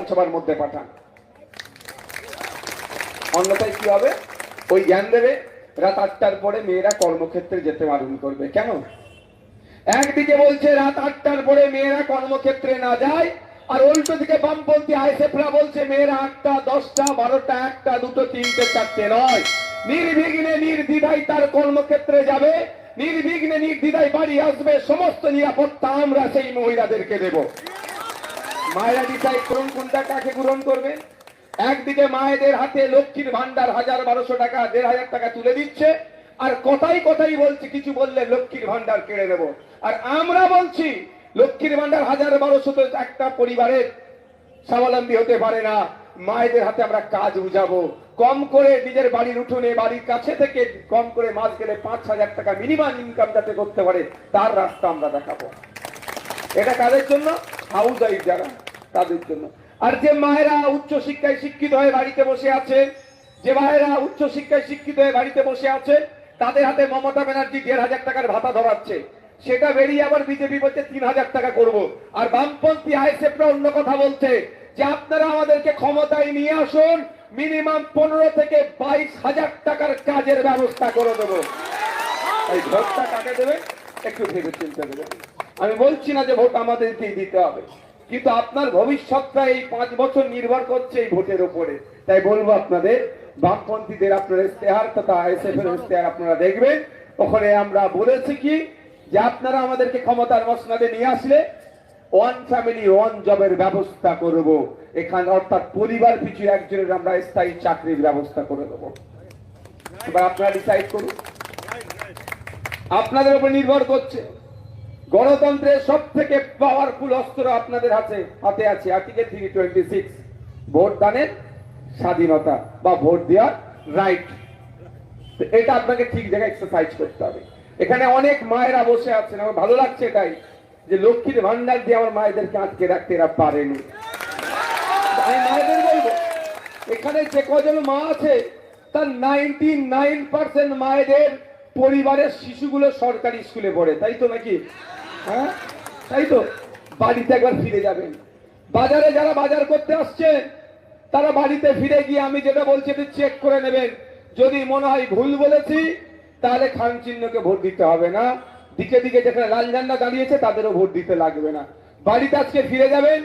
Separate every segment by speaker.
Speaker 1: বিধানসভার মধ্যে পাঠান, অন্যথায় কি হবে? ওই জ্ঞান দেবে রাত 8টার পরে মেয়েরা কর্মক্ষেত্রে যেতে বারণ করবে। কেন? একদিকে বলছে রাত 8টার পরে মেয়েরা কর্মক্ষেত্রে না যায়, আর উল্টো দিকে বামপন্থী আইএসএফরা বলছে মেয়েরা 8টা 10টা 12টা 1টা 2টো 3টে 4টে নয়, নির্বিঘ্নে নির্দ্বিধায় তার কর্মক্ষেত্রে যাবে, নির্বিঘ্নে নির্দ্বিধায় বাড়ি আসবে, সমস্ত নিরাপত্তা আমরা সেই মহিলাদেরকে দেব। মায়েরা ডিসাইড করুন কোনটা কাকে গ্রহণ করবে। একদিকে মায়েদের হাতে লক্ষ্মীর ভান্ডার 1000-1200 টাকা 1500 টাকা তুলে দিচ্ছে, আর কথাই কথাই বলছে কিছু বললে লক্ষ্মীর ভান্ডার কেড়ে নেব। আর আমরা বলছি লক্ষ্মীর ভান্ডার 1000-1200 তো একটা পরিবারের স্বাবলম্বী হতে পারে না, মায়েদের হাতে আমরা কাজ বুঝাবো। কম করে নিজের বাড়ির উঠোনে বাড়ির কাছে থেকে কম করে মাস গেলে 5000 টাকা মিনিমাম ইনকাম যাতে করতে পারে তার রাস্তা আমরা দেখাবো। এটা কাদের জন্য? হাউস ওয়াইফ যারা, তাদের জন্য। আর যে মায়েরা উচ্চ শিক্ষায় শিক্ষিত হয়ে বাড়িতে বসে আছে, যে মায়েরা উচ্চ শিক্ষায় শিক্ষিত হয়ে বাড়িতে বসে আছে, তাদের হাতে মমতা ব্যানার্জি 1500 টাকার ভাতা ধরাচ্ছে, সেটা বেরিয়ে আবার বিজেপি বলছে 3000 টাকা করব। আর বামপন্থী আইএসএফরা অন্য কথা বলছে যে আপনারা আমাদেরকে ক্ষমতায় নিয়ে আসুন, মিনিমাম 15 থেকে 22,000 টাকার কাজের ব্যবস্থা করে দেবো। এই ভোটটা কাকে দেবে একটু ভেবে চিন্তা দেবেন। আমি বলছি না যে ভোট আমাদেরকেই দিতে হবে, কিন্তু আপনার ভবিষ্যৎটা এই 5 বছর নির্ভর করছে এই ভোটের উপরে। তাই বলবো আপনাদের, বামপন্থীদের আপনার ইশতেহার তথা আইএসএফ এর ইশতেহার আপনারা দেখবেন। ওখানে আমরা বলেছি কি যে আপনারা আমাদেরকে ক্ষমতার মসনদে নিয়ে আসলে ওয়ান ফ্যামিলি ওয়ান জবের ব্যবস্থা করব এখানে, অর্থাৎ পরিবার পিছু একজনের আমরা স্থায়ী চাকরির ব্যবস্থা করে দেবো। এবার আপনারা ডিসাইড করুন, আপনাদের উপর নির্ভর করছে। গণতন্ত্রের সব থেকে পাওয়ারফুল অস্ত্র আপনাদের হাতে আছে আর্টিকেল 326, ভোট দানের স্বাধীনতা বা ভোট দেওয়ার রাইট। এটা আপনাকে ঠিক জায়গায় এক্সারসাইজ করতে হবে। এখানে অনেক মায়েরা বসে আছেন, আমার ভালো লাগছে এটাই যে লক্ষ্মীর ভান্ডার দিয়ে আমার মায়েদেরকে আটকে রাখতে এরা পারেনি। আমি মায়েদের বলবো, এখানে যে কজন মা আছে তার 99% মায়েদের পরিবারের শিশুগুলো সরকারি স্কুলে পড়ে, তাই তো নাকি? হ্যাঁ তাই তো। বাড়িতে একবার ফিরে যাবেন, বাজারে যারা বাজার করতে আসছেন তারা বাড়িতে ফিরে গিয়ে আমি যেটা বলছি একটু চেক করে নেবেন। যদি মনে হয় ভুল বলেছি তাহলে খান চিহ্নকে ভোট দিতে হবে না, দিকে দিকে যেখানে লাল ঝান্ডা দাঁড়িয়েছে তাদেরও ভোট দিতে লাগবে না। বাড়িতে আজকে ফিরে যাবেন,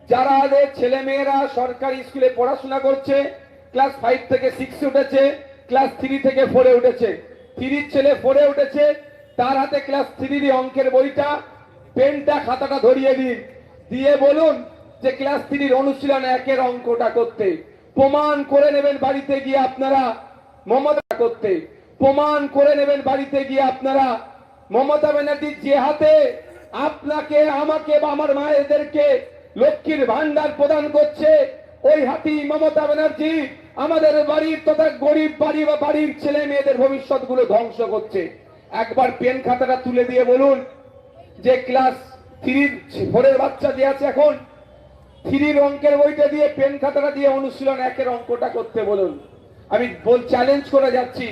Speaker 1: যারা ছেলে মেয়েরা সরকারি স্কুলে পড়াশোনা করছে, ক্লাস 5 থেকে 6 উঠেছে, ক্লাস 3 থেকে 4 উঠেছে, 3 ছেলে 4 উঠেছে, তার হাতে ক্লাস 3 অঙ্কের বইটা, পেনটা, খাতাটা ধরিয়ে দিন, দিয়ে বলুন যে ক্লাস 3 অনুশীলন 1-এর অঙ্কটা করতে। প্রমাণ করে নেবেন বাড়িতে গিয়ে আপনারা মমতা করতে, প্রমাণ করে নেবেন বাড়িতে গিয়ে আপনারা মমতা ব্যানার্জির যে হাতে আপনাকে আমাকে বা আমার মায়েদেরকে লক্ষ্মীর ভান্ডার প্রদান করছে, ওই হাতেই মমতা ব্যানার্জি আমাদের বাড়ির তথা গরিব বাড়ি বা বাড়ির ছেলে মেয়েদের ভবিষ্যৎ গুলো ধ্বংস করছে। একবার পেন খাতাটা তুলে দিয়ে বলুন যে ক্লাস 3-4 বাচ্চা যে আছে এখন 3 অঙ্কের বইটা দিয়ে পেন খাতাটা দিয়ে অনুশীলন 1-এর অঙ্কটা করতে বলুন। আমি চ্যালেঞ্জ করে যাচ্ছি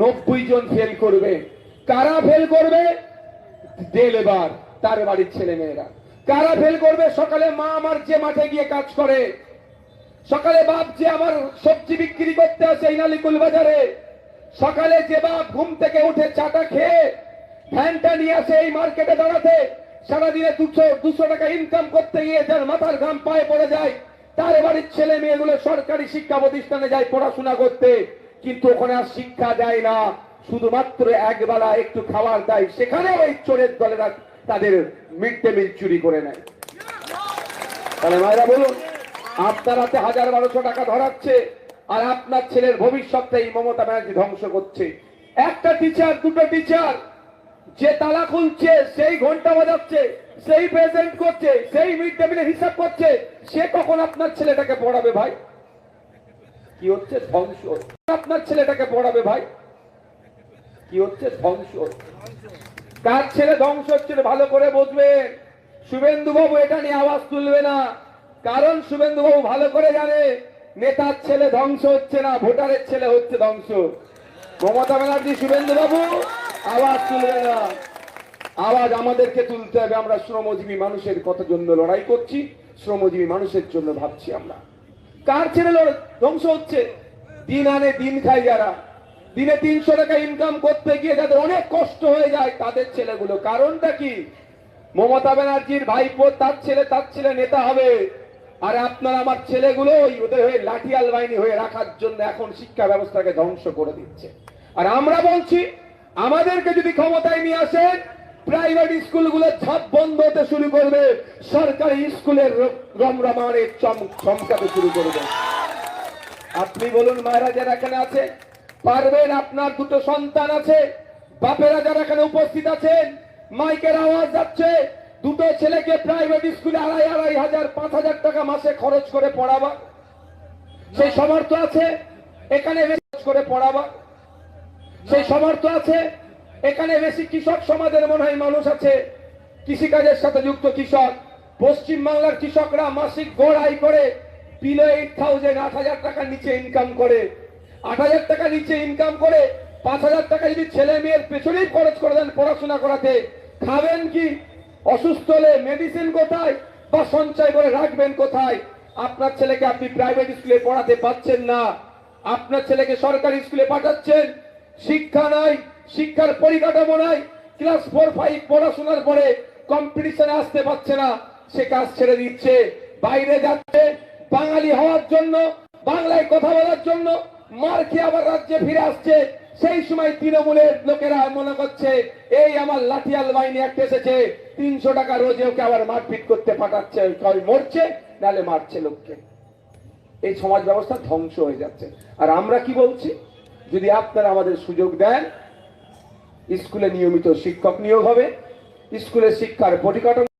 Speaker 1: 90 জন ফেল করবে। কারা ফেল করবে? ডে লেবার, তার বাড়ির ছেলে মেয়েরা। কারা ফেল করবে? সকালে মা আমার যে মাঠে গিয়ে কাজ করে, সকালে বাপ যে আমার সবজি বিক্রি করতে আসে এই নালিকুল বাজারে, সকালে যে বাপ ঘুম থেকে উঠে চাটা খেয়ে ফ্যানটা নিয়ে আসে এই মার্কেটে দাঁড়াতে, সারাদিনে 200 টাকা ইনকাম করতে গিয়ে যার মাথার ঘাম পায়ে পড়ে যায়, তার বাড়ির ছেলে মেয়েগুলো সরকারি শিক্ষা প্রতিষ্ঠানে যায় পড়াশোনা করতে, কিন্তু ওখানে আর শিক্ষা দেয় না, শুধুমাত্র একবেলা একটু খাবার দেয়, সেখানে ওই চোরের দলেরা তাদের মিড ডে মিল চুরি করে নেয়। তাহলে মায়েরা বলুন, আপনার হাতে 1000-1200 টাকা ধরাচ্ছে আর আপনার ছেলের ভবিষ্যৎটা এই মমতা ব্যানার্জি ধ্বংস করছে। একটা টিচার, দুটো টিচার যে তালা খুলছে, সেই ঘন্টা বাজাচ্ছে, সেই প্রেজেন্ট করছে, সেই মিড ডে মিলের হিসাব করছে, সে কখন আপনার ছেলেটাকে পড়াবে ভাই? কি হচ্ছে? ধ্বংস। আপনার ছেলেটাকে পড়াবে ভাই? কি হচ্ছে? ধ্বংস। কার ছেলে ধ্বংস হচ্ছে ভালো করে বুঝবেন। শুভেন্দু বাবু এটা নিয়ে আওয়াজ তুলবে না, কারণ শুভেন্দু বাবু ভালো করে জানে নেতার ছেলে ধ্বংস হচ্ছে না, ভোটারের ছেলে হচ্ছে ধ্বংস। মমতা ব্যানার্জি, শুভেন্দু বাবু আওয়াজ তুলবে না, আওয়াজ আমাদেরকে তুলতে হবে। আমরা শ্রমজীবী মানুষের কত জন্য লড়াই করছি, শ্রমজীবী মানুষের জন্য ভাবছি আমরা। কার ছেলে ধ্বংস হচ্ছে? দিন আনে দিন খায় যারা, দিনে 300 টাকা ইনকাম করতে গিয়ে যাদের অনেক কষ্ট হয়ে যায় তাদের ছেলেগুলো। কারণটা কি? মমতা ব্যানার্জির ভাইপো তার ছেলে নেতা হবে, আর আপনার আমার ছেলেগুলো ওদের হয়ে লাঠিয়াল বাহিনী হয়ে রাখার জন্য এখন শিক্ষা ব্যবস্থাকে ধ্বংস করে দিচ্ছে। আর আমরা বলছি আমাদেরকে যদি ক্ষমতায় নিয়ে আসেন, প্রাইভেট স্কুলগুলোর ঝাপ বন্ধ হতে শুরু করবে, সরকারি স্কুলের রমরমারে চমকাতে শুরু করবে। আপনি বলুন, মায়েরা যারা এখানে আছে পারবেন? আপনার দুটো সন্তান আছে, বাপেরা যারা এখানে উপস্থিত আছেন, মাইকের আওয়াজ যাচ্ছে, দুটো ছেলেকে প্রাইভেট স্কুলে 2,500 5,000 টাকা মাসে খরচ করে পড়াবা, সেই সামর্থ্য আছে? এখানে খরচ করে পড়াবা সেই সামর্থ্য আছে? এখানে বেশি কৃষক সমাজের মনে হয় মানুষ আছে, কৃষিকাজের সাথে যুক্ত কৃষক। পশ্চিম বাংলার কৃষকরা মাসিক গড় আয় করে বিলো 8,000 8,000 টাকার নিচে ইনকাম করে, 8,000 টাকা নিচে ইনকাম করে 5,000 টাকা যদি ছেলে মেয়ের পেছনেই খরচ করে দেন পড়াশোনা করাতে, খাবেন কি? অসুস্থ হলে মেডিসিন কোথায় বা সঞ্চয় করে রাখবেন কোথায়? আপনার ছেলেকে আপনি প্রাইভেট স্কুলে পড়াতে পারছেন না, আপনার ছেলেকে সরকারি স্কুলে পাঠাচ্ছেন, শিক্ষা নাই, শিক্ষার পরিকাঠামো নাই, ক্লাস 4 5 পড়াশোনার পরে কম্পিটিশনে আসতে পারছে না, সে কাজ ছেড়ে দিচ্ছে, বাইরে যাচ্ছে বাঙালি হওয়ার জন্য, বাংলায় কথা বলার জন্য, মার খেয়ে আবার রাজ্যে ফিরে আসছে। সেই সময় তৃণমূলের লোকেরা মনে করছে এই আমার লাঠিয়াল বাহিনী একটা এসেছে, 300 টাকা রোজে ওকে আবার মারপিট করতে পাঠাচ্ছে, মরছে নালে মারছে লোককে। এই সমাজ ব্যবস্থা ধ্বংস হয়ে যাচ্ছে। আর আমরা কি বলছি? যদি আপনারা আমাদের সুযোগ দেন, স্কুলে নিয়মিত শিক্ষক নিয়োগ হবে, স্কুলের শিক্ষার পরিকাঠামো